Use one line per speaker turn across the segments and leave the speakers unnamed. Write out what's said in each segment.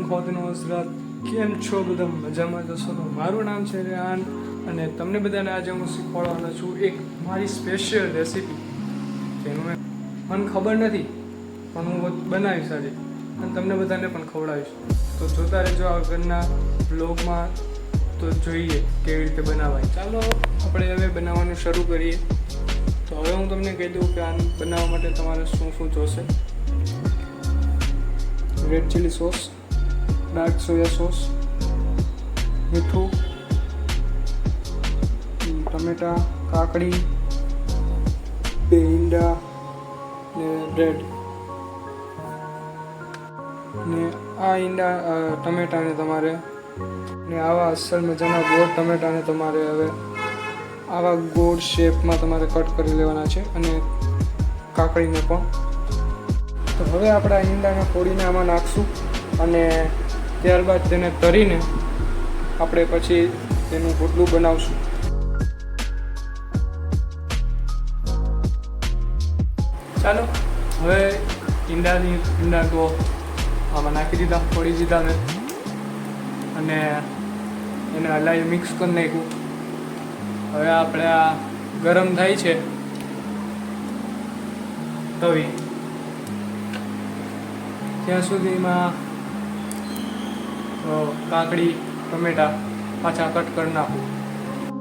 ખુદ નુસરત કેમ છો બધા મજામાં જશો તો મારું નામ છે રેહાન અને તમને બધાને આજે હું શીખવાડવાનો છું એક મારી સ્પેશિયલ રેસીપી જેનું મને ખબર નથી પણ હું બનાવીશ આજે અને તમને બધાને પણ ખવડાવીશ તો જોતા રહેજો આગળના બ્લોગમાં તો જોઈએ કેવી રીતે બનાવાય ચાલો આપણે હવે બનાવવાનું શરૂ કરીએ તો હવે હું તમને કહી દઉં કે આ બનાવવા માટે તમારે શું શું જોશે red chilli sauce dark soya sauce મીઠું ટમેટા કાકડી બે ઈંડા ને બ્રેડ ને આ ઈંડા ટમેટાને તમારે ને આવા અસલ મજાના ગોળ ટમેટાને તમારે હવે આવા ગોળ શેપમાં તમારે કટ કરી લેવાના છે અને કાકડીને પણ તો હવે આપણે આ ઈંડાને ફોડીને આમાં નાખશું અને ત્યારબાદ તેને તરીને આપણે પછી તેનું રોટલું બનાવશું ચાલો હવે ઈંડા તો આમાં નાખી દીધા ફોડી દીધા મેં અને એને હલાવી મિક્સ કરી નાખ્યું હવે આપણે આ ગરમ થાય છે તવી ત્યાં સુધીમાં કાકડી ટમેટા પાછા કટ કરી નાખું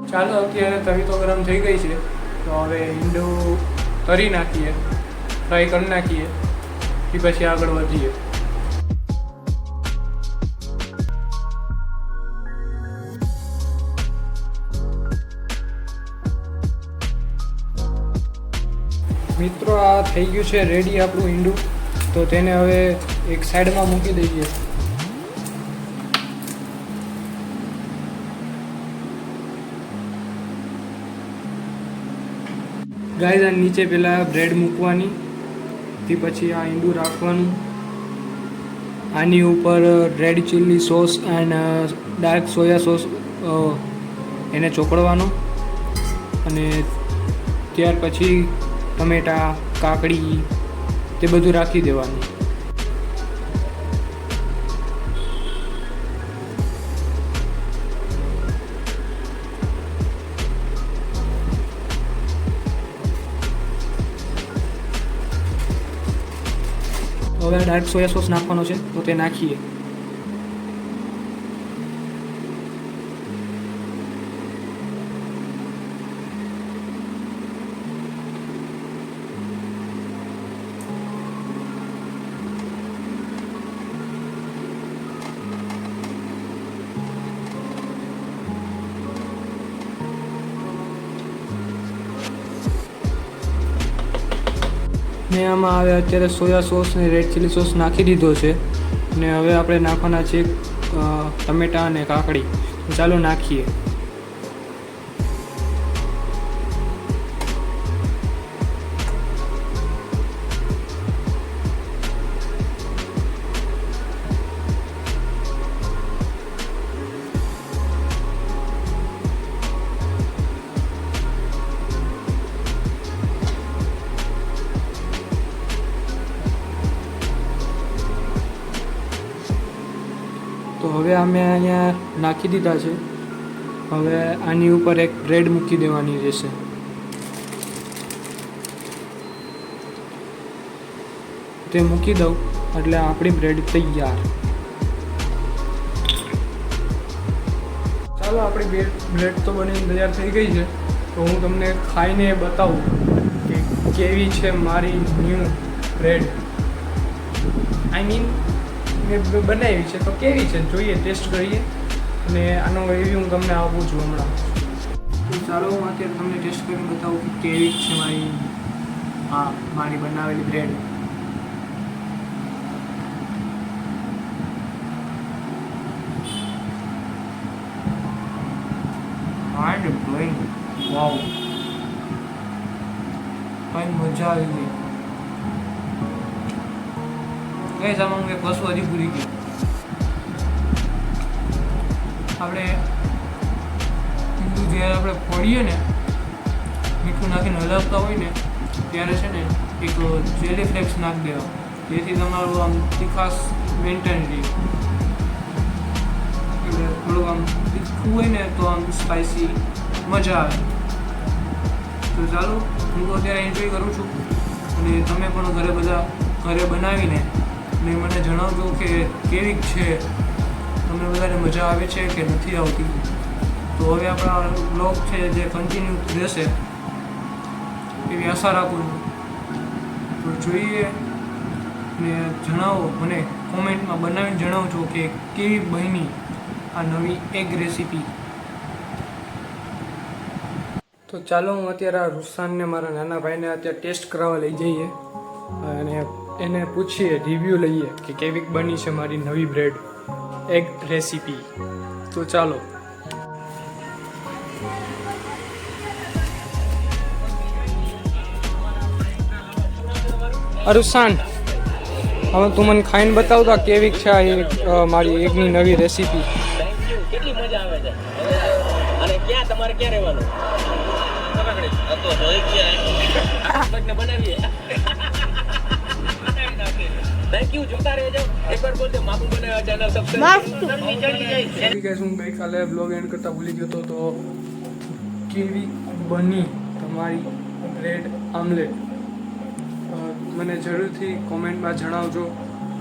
ચાલો અત્યારે તવી તો ગરમ થઈ ગઈ છે તો હવે ઈંડું તરી નાખીએ ફ્રાય કરી નાખીએ એ પછી આગળ વધીએ મિત્રો આ થઈ ગયું છે રેડી આપણું ઈંડું તો તેને હવે એક સાઈડમાં મૂકી દઈએ ગાઈઝ આ નીચે પહેલાં બ્રેડ મૂકવાની તે પછી આ ઈંડું રાખવાનું આની ઉપર red chilli sauce and dark soya sauce એને ચોપડવાનો અને ત્યાર પછી ટમેટા કાકડી તે બધું રાખી દેવાનું હવે ડાર્ક સોયા સોસ નાખવાનો છે તો તે નાખીએ ને આમાં હવે અત્યારે સોયા સોસ ને રેડ ચીલી સોસ નાખી દીધો છે ને હવે આપણે નાખવાના છે ટમેટા અને કાકડી ચાલો નાખીએ તો હવે અમે અહીંયા નાખી દીધા છે હવે આની ઉપર એક બ્રેડ મૂકી દેવાની રહેશે તે મૂકી દઉં એટલે આપણી બ્રેડ તૈયાર ચાલો આપણી બ્રેડ તો બનીને તૈયાર થઈ ગઈ છે તો હું તમને ખાઈને બતાવું કે કેવી છે મારી ન્યૂ બ્રેડ આઈ મીન મેં બનાવી છે તો કેવી છે જોઈએ ટેસ્ટ કરીએ અને આનો રિવ્યૂ હું તમને આપું છું હમણાં તો ચાલો હું અત્યારે તમને ટેસ્ટ કરીને બતાવું કે કેવી છે મારી બનાવેલી બ્રેડ માઇન્ડ બ્લોઈંગ વાવ કઈ મજા આવી ગઈ કઈ સામાન એક વસ્તુ હજી ભૂલી ગઈ આપણે ઈંડું જ્યારે આપણે ફોડીએ ને મીઠું નાખીને હલાવતા હોય ને ત્યારે છે ને એક જેલી ફ્લેક્સ નાખી દેવા જેથી તમારું આમ તીખાશ મેન્ટેન રહે એટલે થોડુંક આમ તીખું હોય ને તો આમ સ્પાઇસી મજા આવે. તો ચાલો, હું તો અત્યારે એન્જોય કરું છું અને તમે પણ ઘરે બનાવીને ને મને જણાવજો કે કેવી છે, તમને બધાને મજા આવે છે કે નથી આવતી. તો હવે આપણા બ્લોગ છે જે કન્ટિન્યુ રહેશે એવી આશા રાખું છું. તો જોઈએ ને જણાવો, મને કોમેન્ટમાં બનાવીને જણાવજો કે કેવી બની આ નવી એગ રેસીપી. તો ચાલો, હું અત્યારે આ રૂસાનને મારા નાના ભાઈને અત્યારે ટેસ્ટ કરાવવા લઈ જઈએ અને એને પૂછીએ, રિવ્યૂ લઈએ કે કેવી બની છે મારી નવી બ્રેડ એગ રેસીપી. તો ચાલો. રૂસાન, હવે તું મને ખાઈને બતાવતો કેવી છે આ મારી એગની નવી રેસીપી.
કેટલી મજા આવે છે. અને ક્યાં તમારે ક્યાં રહેવાનું? તો જોઈ ગયા બનાવીએ. Thank you. જોતા રહેજો. એકવાર બોલજો માપુ બનાવ્યા ચેનલ સબસ્ક્રાઇબ.
હું ગઈકાલે બ્લોગ એન્ડ કરતા ભૂલી ગયો હતો. તો કેવી બની તમારી બ્રેડ આમલેટ મને જરૂરથી કોમેન્ટમાં જણાવજો.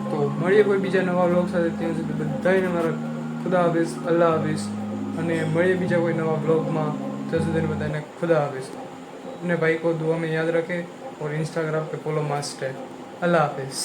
તો મળીએ કોઈ બીજા નવા બ્લોગ સાથે. ત્યાં સુધી બધાને મારા ખુદા હાફિઝ, અલ્લાહ હાફિઝ. અને મળીએ બીજા કોઈ નવા બ્લોગમાં. ત્યાં સુધી બધાને ખુદા હાફિઝ. अपने भाई को दुआ में याद रखें और इंस्टाग्राम पे फॉलो मस्ट है. अल्लाह हाफिज़.